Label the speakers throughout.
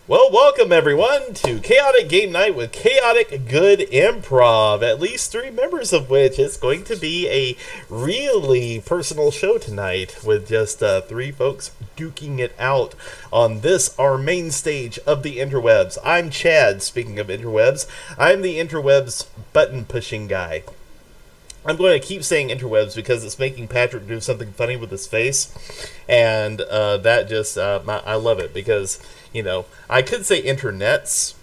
Speaker 1: Well, welcome everyone to Chaotic Game Night with Chaotic Good Improv. At least 3 members of which is going to be a really personal show tonight with just 3 folks duking it out on this, our main stage of the interwebs. I'm Chad, speaking of interwebs. I'm the interwebs button pushing guy. I'm going to keep saying interwebs because it's making Patrick do something funny with his face, and that just, I love it because, you know, I could say internets.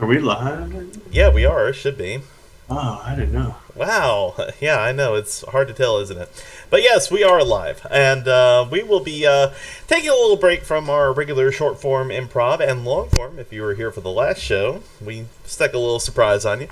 Speaker 2: Are we live?
Speaker 1: Yeah, we are. It should be.
Speaker 2: Oh, I didn't know.
Speaker 1: Wow. Yeah, I know. It's hard to tell, isn't it? But yes, we are live. And we will be taking a little break from our regular short form improv and long form. If you were here for the last show, we stuck a little surprise on you.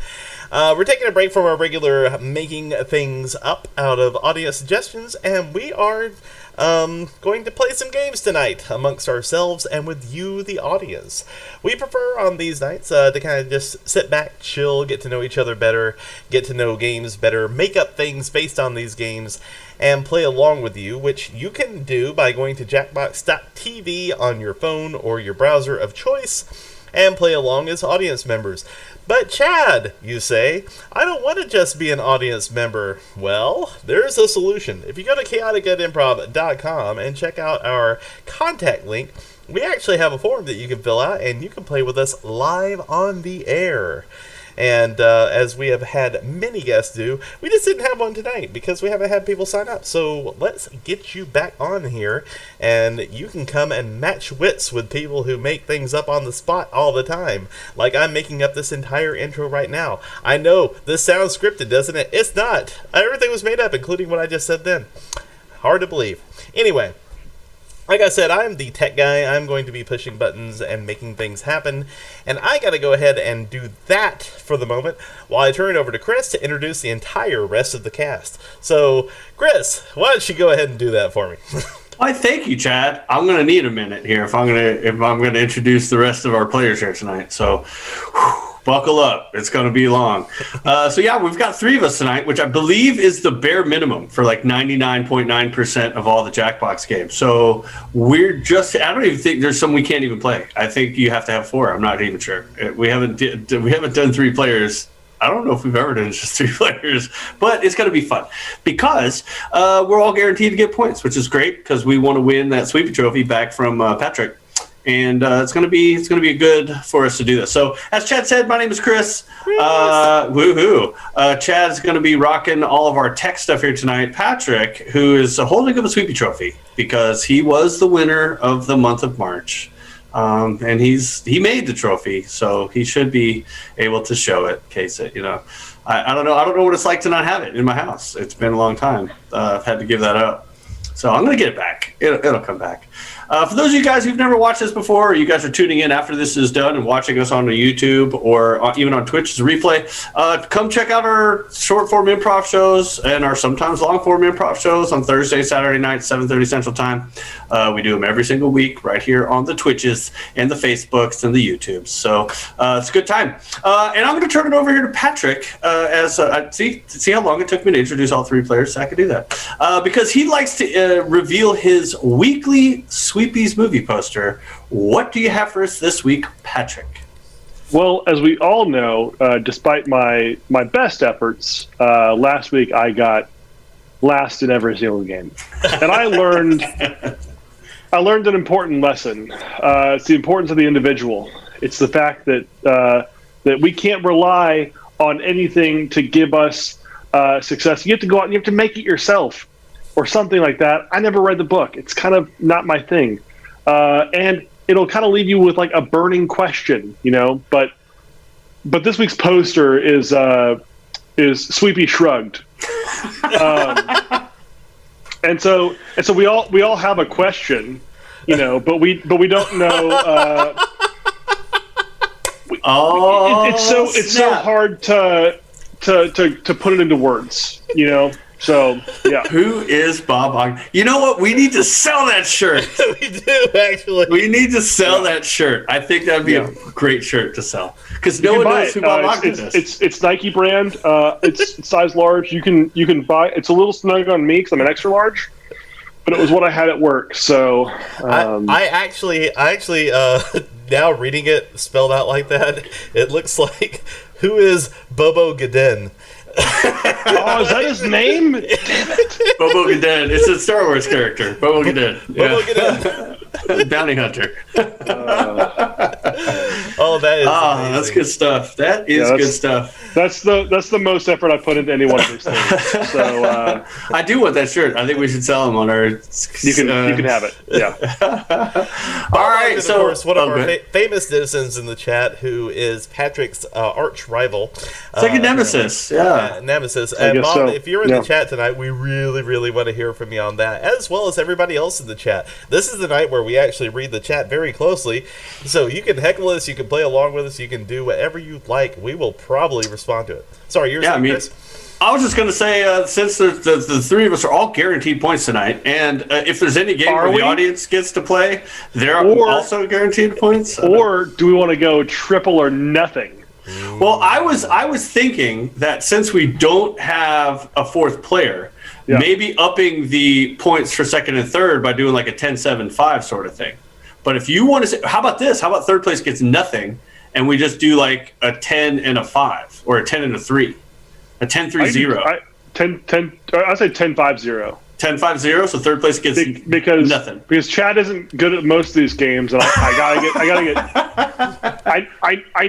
Speaker 1: We're taking a break from our regular making things up out of audience suggestions, and we are going to play some games tonight amongst ourselves and with you, the audience. We prefer on these nights to kind of just sit back, chill, get to know each other better, get to know games better, make up things based on these games, and play along with you, which you can do by going to jackbox.tv on your phone or your browser of choice and play along as audience members. But Chad, you say, I don't want to just be an audience member. Well, there's a solution. If you go to chaoticgoodimprov.com and check out our contact link, we actually have a form that you can fill out and you can play with us live on the air. And as we have had many guests do, we just didn't have one tonight because we haven't had people sign up. So let's get you back on here, and you can come and match wits with people who make things up on the spot all the time. Like I'm making up this entire intro right now. I know, this sounds scripted, doesn't it? It's not. Everything was made up, including what I just said then. Hard to believe. Anyway. Like I said, I'm the tech guy. I'm going to be pushing buttons and making things happen. And I got to go ahead and do that for the moment while I turn it over to Chris to introduce the entire rest of the cast. So, Chris, why don't you go ahead and do that for me?
Speaker 2: Why, thank you, Chad. I'm going to need a minute here if I'm going to introduce the rest of our players here tonight. So, buckle up. It's going to be long. So yeah, we've got 3 of us tonight, which I believe is the bare minimum for like 99.9% of all the Jackbox games. So we're just, I don't even think there's some we can't even play. I think you have to have 4. I'm not even sure. We haven't done 3 players. I don't know if we've ever done just 3 players, but it's going to be fun because we're all guaranteed to get points, which is great because we want to win that Sweepy Trophy back from Patrick. And it's gonna be good for us to do this. So as Chad said, my name is Chris. Woohoo! Chad's gonna be rocking all of our tech stuff here tonight. Patrick, who is holding up a Sweepy Trophy because he was the winner of the month of March, and he made the trophy, so he should be able to show it. In case it, I don't know what it's like to not have it in my house. It's been a long time. I've had to give that up. So I'm going to get it back. It'll come back. For those of you guys who've never watched this before, or you guys are tuning in after this is done and watching us on the YouTube or even on Twitch as a replay, come check out our short form improv shows and our sometimes long form improv shows on Thursday, Saturday night, 7:30 Central Time. We do them every single week right here on the Twitches and the Facebooks and the YouTubes. So it's a good time. And I'm going to turn it over here to Patrick as see how long it took me to introduce all 3 players. So I could do that because he likes to reveal his weekly Sweepies movie poster. What do you have for us this week, Patrick?
Speaker 3: Well, as we all know, despite my best efforts, last week I got last in every single game, and I learned an important lesson. It's the importance of the individual. It's the fact that that we can't rely on anything to give us success. You have to go out and you have to make it yourself, or something like that. I never read the book. It's kind of not my thing. And it'll kind of leave you with like a burning question, but this week's poster is Sweepy Shrugged. And so we all have a question, but we don't know, it's so hard to put it into words, So, yeah.
Speaker 2: Who is Bob Ogden? You know what? We need to sell that shirt.
Speaker 1: We do, actually.
Speaker 2: We need to sell that shirt. I think that would be a great shirt to sell. Because no one knows who Bob Ogden is.
Speaker 3: It's Nike brand. It's size large. You can buy. It's a little snug on me because I'm an extra large. But it was what I had at work. So
Speaker 1: I actually now reading it spelled out like that, it looks like, who is Bobo Gadin?
Speaker 3: Oh, is that his name? Damn it.
Speaker 2: Bobo Gadin. It's a Star Wars character. Bobo Gadin.
Speaker 1: Bobo Gadin.
Speaker 2: Bounty hunter.
Speaker 1: Oh, that is amazing.
Speaker 2: That's good stuff. That is good stuff.
Speaker 3: That's the most effort I put into any one of these things. So
Speaker 2: I do want that shirt. I think we should sell them on our.
Speaker 3: you can have it. Yeah.
Speaker 2: All right.
Speaker 1: And
Speaker 2: So
Speaker 1: of course, one of our famous citizens in the chat, who is Patrick's arch rival.
Speaker 2: It's like a nemesis. Yeah.
Speaker 1: Nemesis. And
Speaker 3: guess
Speaker 1: Mom,
Speaker 3: so.
Speaker 1: if you're in the chat tonight, we really, really want to hear from you on that, as well as everybody else in the chat. This is the night where we actually read the chat very closely, so you can heckle us, you can play along with us, you can do whatever you like. We will probably respond to it. Sorry, you're saying, Chris?
Speaker 2: I was just going to say, since the three of us are all guaranteed points tonight, and if there's any game where the audience gets to play, they're also guaranteed points.
Speaker 3: Or do we want to go triple or nothing?
Speaker 2: Well, I was thinking that since we don't have a fourth player, maybe upping the points for second and third by doing like a 10-7-5 sort of thing. But if you want to say, how about this? How about third place gets nothing, and we just do like a 10 and a 5, or a 10 and a 3, a 10-3-0.
Speaker 3: I'd say 10-5-0.
Speaker 2: 10-5-0, so third place gets nothing.
Speaker 3: Because Chad isn't good at most of these games, and I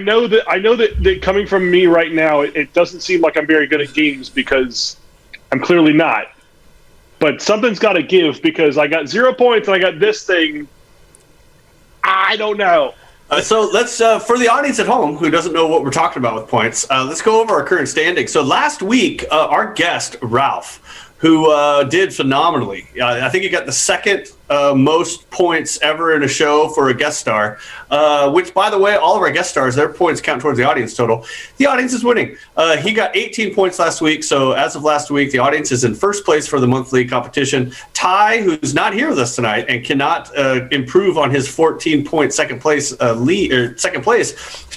Speaker 3: know that coming from me right now, it doesn't seem like I'm very good at games because I'm clearly not. But something's got to give because I got 0 points and I got this thing. I don't know.
Speaker 2: So let's, for the audience at home who doesn't know what we're talking about with points, let's go over our current standing. So last week, our guest, Ralph, who did phenomenally. I think he got the second most points ever in a show for a guest star, which, by the way, all of our guest stars, their points count towards the audience total. The audience is winning. He got 18 points last week, so as of last week, the audience is in first place for the monthly competition. Ty, who's not here with us tonight and cannot improve on his 14-point second place he's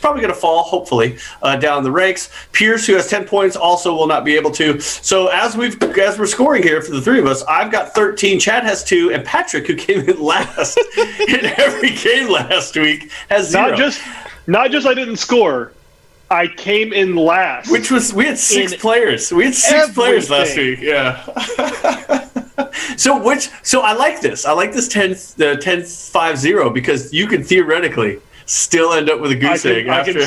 Speaker 2: probably going to fall, hopefully, down the ranks. Pierce, who has 10 points, also will not be able to. So as we're scoring here for the three of us, I've got 13, Chad has 2, and Patrick, who came in last in every game last week, has 0.
Speaker 3: Not just I didn't score, I came in last.
Speaker 2: Which was, we had 6 players. We had 6 players last week. Yeah. So I like this. I like this 10-5-0 because you could theoretically still end up with a goose egg after.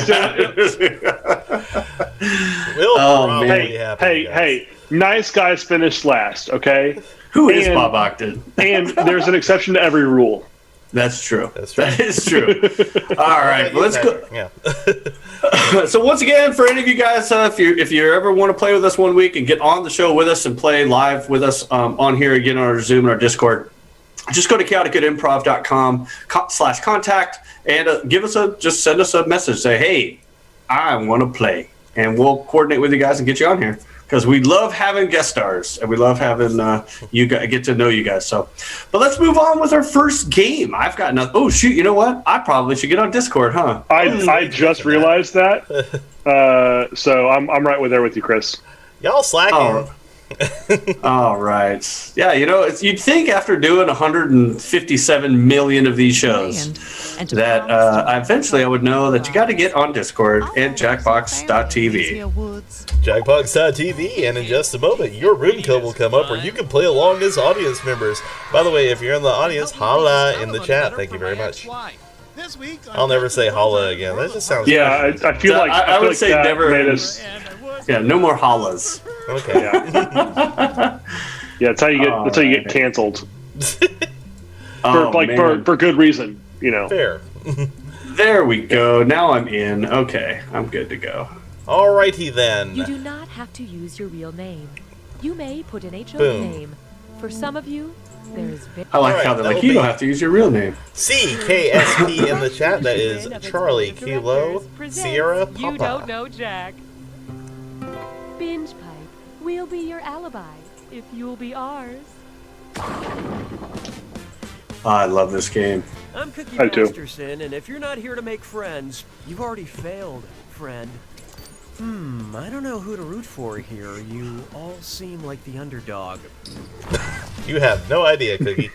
Speaker 3: Hey, nice guys finished last, okay?
Speaker 2: Who is Bob Ogden?
Speaker 3: And there's an exception to every rule.
Speaker 2: That's true. That is true. All right, let's go.
Speaker 1: Yeah.
Speaker 2: So once again, for any of you guys, if you ever want to play with us one week and get on the show with us and play live with us on here again on our Zoom and our Discord, just go to chaoticgoodimprov.com/contact and just send us a message. Say, hey, I want to play, and we'll coordinate with you guys and get you on here. Because we love having guest stars, and we love having you get to know you guys. So, but let's move on with our first game. I've got nothing. Oh shoot! You know what? I probably should get on Discord, huh?
Speaker 3: I just realized that. So I'm right there with you, Chris.
Speaker 1: Y'all slacking.
Speaker 2: All right. Yeah, you'd think after doing 157 million of these shows that eventually I would know that you got to get on Discord and Jackbox.tv.
Speaker 1: Jackbox.tv, and in just a moment, your room code will come up where you can play along as audience members. By the way, if you're in the audience, holla in the chat. Thank you very much. I'll never say holla again. That just sounds.
Speaker 3: Yeah, I feel like
Speaker 2: I would say never.
Speaker 3: Yeah,
Speaker 2: no more hollas.
Speaker 1: Okay.
Speaker 3: Yeah, that's how you get canceled. For good reason,
Speaker 1: Fair.
Speaker 2: There we go. Now I'm in. Okay, I'm good to go.
Speaker 1: Alrighty then.
Speaker 4: You do not have to use your real name. You may put an HO name. For some of you, there is.
Speaker 2: I like how they're like, you don't have to use your real name.
Speaker 1: CKSP in the chat. That is Charlie Kilo Sierra Papa.
Speaker 4: You don't know Jack. Binge Pipe. We'll be your alibi if you'll be ours.
Speaker 2: I love this game.
Speaker 5: I'm Cookie
Speaker 3: I do.
Speaker 5: Masterson, and if you're not here to make friends, you've already failed, friend. I don't know who to root for here. You all seem like the underdog.
Speaker 1: You have no idea, Cookie.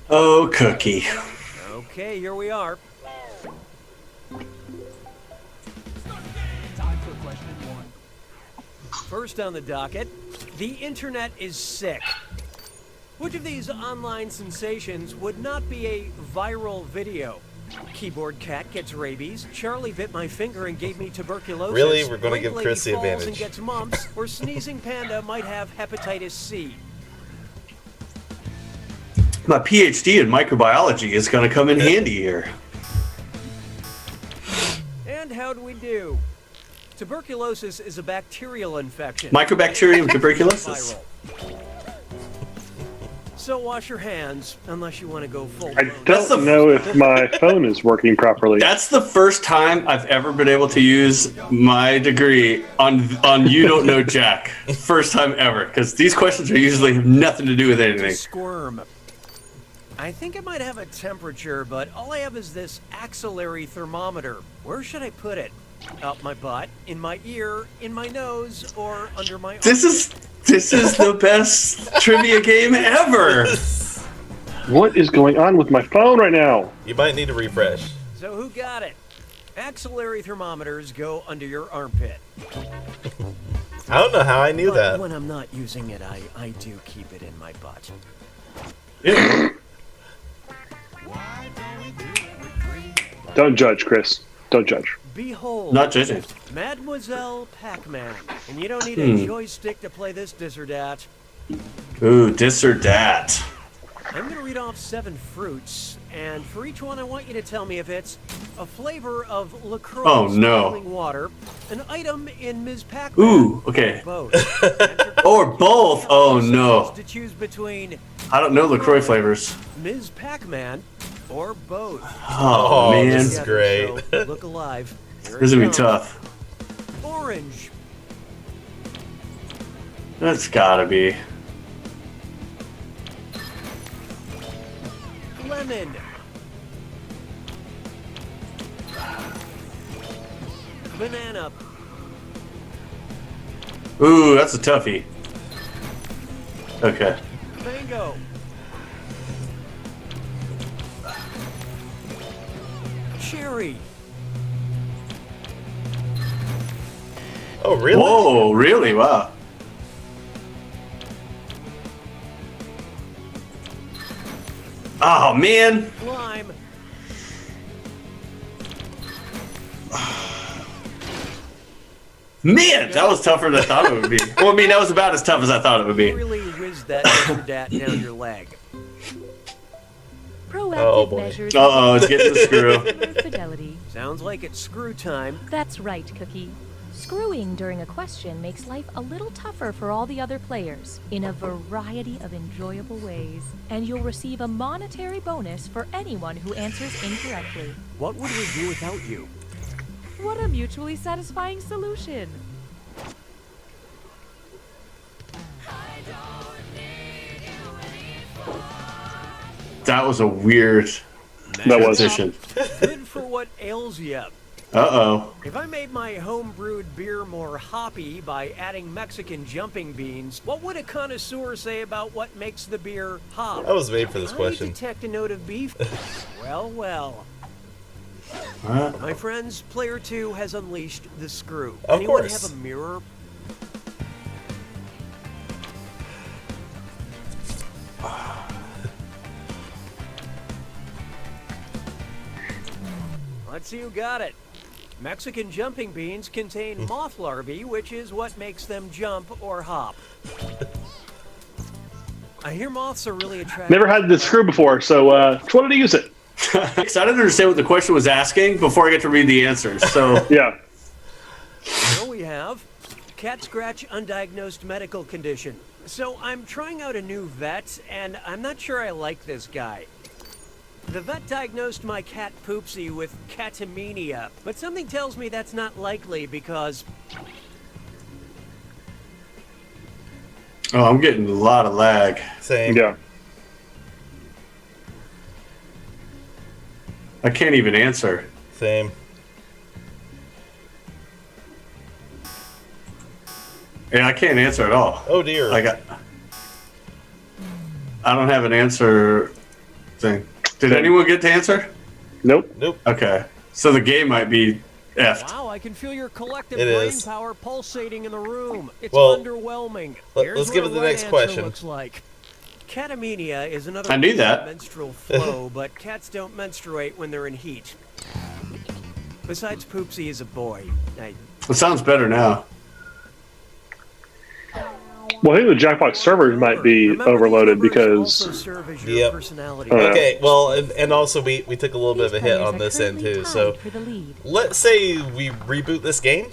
Speaker 2: Oh, Cookie.
Speaker 5: Okay, here we are. First on the docket, the internet is sick. Which of these online sensations would not be a viral video? Keyboard cat gets rabies, Charlie bit my finger and gave me tuberculosis.
Speaker 1: Really? We're gonna
Speaker 5: Great
Speaker 1: give
Speaker 5: lady
Speaker 1: Chris the
Speaker 5: falls
Speaker 1: advantage.
Speaker 5: and gets mumps, or sneezing panda might have hepatitis C.
Speaker 2: My PhD in microbiology is going to come in handy here.
Speaker 5: And how do we do? Tuberculosis is a bacterial infection.
Speaker 2: Mycobacterium tuberculosis.
Speaker 5: Viral. So wash your hands, unless you want to go full.
Speaker 3: I don't know if my phone is working properly.
Speaker 2: That's the first time I've ever been able to use my degree on You Don't Know Jack. First time ever, because these questions are usually have nothing to do with anything.
Speaker 5: Squirm. I think it might have a temperature, but all I have is this axillary thermometer. Where should I put it? Up my butt, in my ear, in my nose, or under my arm?
Speaker 2: This is the best trivia game ever.
Speaker 3: What is going on with my phone right now?
Speaker 1: You might need to refresh.
Speaker 5: So who got it? Axillary thermometers go under your armpit.
Speaker 1: I don't know how I knew
Speaker 5: But
Speaker 1: that.
Speaker 5: when I'm not using it, I do keep it in my butt.
Speaker 2: Yeah.
Speaker 3: Don't judge, Chris. Don't judge.
Speaker 5: Behold,
Speaker 2: Not judging.
Speaker 5: Mademoiselle Pac-Man. And you don't need a joystick to play this dis or dat.
Speaker 2: Ooh, dis or dat.
Speaker 5: I'm going to read off 7 fruits, and for each one I want you to tell me if it's a flavor of LaCroix
Speaker 2: Oh, no.
Speaker 5: sparkling water, an item in Ms. Pac-Man,
Speaker 2: Ooh, okay.
Speaker 5: both.
Speaker 2: Or both. Oh no.
Speaker 5: To choose between
Speaker 2: I don't know LaCroix flavors.
Speaker 5: Ms. Pac-Man or both.
Speaker 2: Oh, man.
Speaker 1: this is great.
Speaker 5: So look alive. Here
Speaker 2: This is
Speaker 5: it
Speaker 2: gonna be
Speaker 5: comes.
Speaker 2: tough.
Speaker 5: Orange,
Speaker 2: That's gotta be.
Speaker 5: lemon, banana,
Speaker 2: Ooh, that's a toughie. Okay.
Speaker 5: mango, cherry,
Speaker 1: Oh, really?
Speaker 2: Whoa, really? Wow. Oh, man.
Speaker 5: lime,
Speaker 2: Man, that was tougher than I thought it would be. Well, I mean, that was about as tough as I thought it would be.
Speaker 5: really whiz that dis or dat down your leg.
Speaker 4: Proactive
Speaker 1: Oh, boy.
Speaker 4: measures.
Speaker 2: Uh-oh, it's getting the screw.
Speaker 4: Customer fidelity.
Speaker 5: Sounds like it's screw time.
Speaker 4: That's right, Cookie. Screwing during a question makes life a little tougher for all the other players in a variety of enjoyable ways. And you'll receive a monetary bonus for anyone who answers incorrectly.
Speaker 5: What would we do without you?
Speaker 4: What a mutually satisfying solution.
Speaker 2: That was a weird
Speaker 3: That was.
Speaker 2: transition.
Speaker 5: Good for what ails you.
Speaker 2: Uh-oh.
Speaker 5: If I made my home-brewed beer more hoppy by adding Mexican jumping beans, what would a connoisseur say about what makes the beer hop?
Speaker 1: I was made for this
Speaker 5: I
Speaker 1: question.
Speaker 5: detect a note of beef. Well, well.
Speaker 2: Huh?
Speaker 5: My friends, player 2 has unleashed the screw.
Speaker 1: Of
Speaker 5: Anyone
Speaker 1: course.
Speaker 5: have a mirror? Let's see who got it. Mexican jumping beans contain moth larvae, which is what makes them jump or hop. I hear moths are really attractive.
Speaker 3: Never had the screw before, so just wanted to use it.
Speaker 2: Because I didn't understand what the question was asking before I get to read the answers. So,
Speaker 3: Yeah.
Speaker 5: Here we have cat scratch undiagnosed medical condition. So I'm trying out a new vet, and I'm not sure I like this guy. The vet diagnosed my cat Poopsie with catamenia, but something tells me that's not likely because
Speaker 2: oh, I'm getting a lot of lag.
Speaker 1: Same.
Speaker 3: Yeah.
Speaker 2: I can't even answer.
Speaker 1: Same.
Speaker 2: Yeah, I can't answer at all.
Speaker 1: Oh, dear.
Speaker 2: I don't have an answer thing. Did anyone get to answer?
Speaker 3: Nope.
Speaker 1: Nope.
Speaker 2: Okay. So the game might be effed.
Speaker 5: Wow, I can feel your collective
Speaker 1: It
Speaker 5: brain
Speaker 1: is.
Speaker 5: power pulsating in the room. It's
Speaker 1: Well,
Speaker 5: underwhelming.
Speaker 1: let's give it the
Speaker 5: what a right
Speaker 1: next
Speaker 5: answer
Speaker 1: question.
Speaker 5: Looks like. Catamenia is another
Speaker 2: I knew
Speaker 5: form
Speaker 2: that.
Speaker 5: of menstrual flow, but cats don't menstruate when they're in heat. Besides, Poopsie is a boy.
Speaker 2: It sounds better now.
Speaker 3: Well, I think the Jackbox servers might be
Speaker 5: Remember,
Speaker 3: overloaded
Speaker 5: these numbers also
Speaker 3: because
Speaker 5: serve as your
Speaker 1: Yep.
Speaker 5: personality.
Speaker 1: Okay, well, and also we took a little bit
Speaker 4: These
Speaker 1: of a hit
Speaker 4: players
Speaker 1: on
Speaker 4: are
Speaker 1: this end
Speaker 4: currently
Speaker 1: too.
Speaker 4: tied
Speaker 1: So
Speaker 4: for the lead.
Speaker 1: let's say we reboot this game